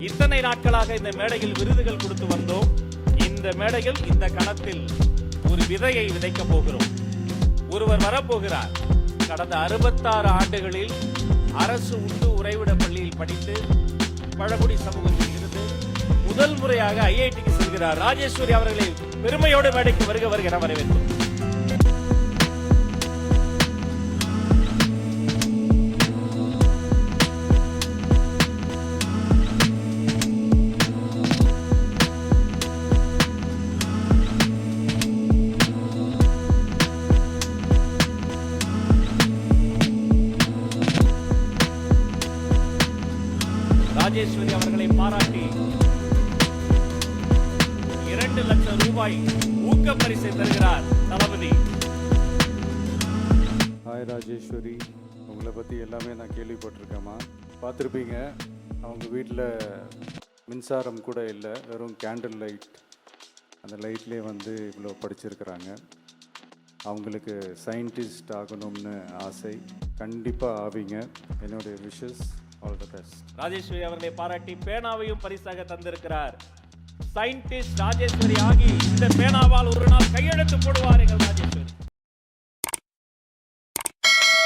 இத்தனை நாட்களாக இந்த மேடையில் விருதுகள் கொடுத்து வந்தோம். இந்த மேடையில் இந்த கணத்தில் ஒரு விதையை விதைக்கப் போகிறோம். ஒருவர் வரப்போகிறார். கடந்த 66 ஆண்டுகளில் அரசு உண்டு உறைவிட பள்ளியில் படித்து பழங்குடி சமூகத்தில் இருந்து முதல் முறையாக ஐஐடிக்கு செல்கிறார். ராஜேஸ்வரி அவர்களை பெருமையோடு மேடைக்கு வருக என வரவேற்கிறோம். ராஜேஸ்வரி அவர்களை பாராட்டி 2 லட்சம் ரூபாய் ஊக்க பரிசை தருகிறார் தளபதி. ஹாய் ராஜேஸ்வரி, உங்களை பற்றி எல்லாமே நான் கேள்விப்பட்டிருக்கேம்மா. பார்த்துருப்பீங்க, அவங்க வீட்டில் மின்சாரம் கூட இல்லை, வெறும் கேண்டில் லைட். அந்த லைட்லேயே இவ்வளோ படிச்சிருக்கிறாங்க. அவங்களுக்கு சயின்டிஸ்ட் ஆகணும்னு ஆசை. கண்டிப்பாக ஆவீங்க. என்னுடைய wishes. All the best. Rajeshwari அவர்களை பாராட்டி பேனாவையும் பரிசாக தந்திருக்கிறார். சயின்டிஸ்ட் ராஜேஸ்வரி ஆகி இந்த பேனாவால் ஒரு நாள் கையெழுத்து போடுவார்கள் ராஜேஸ்வரி.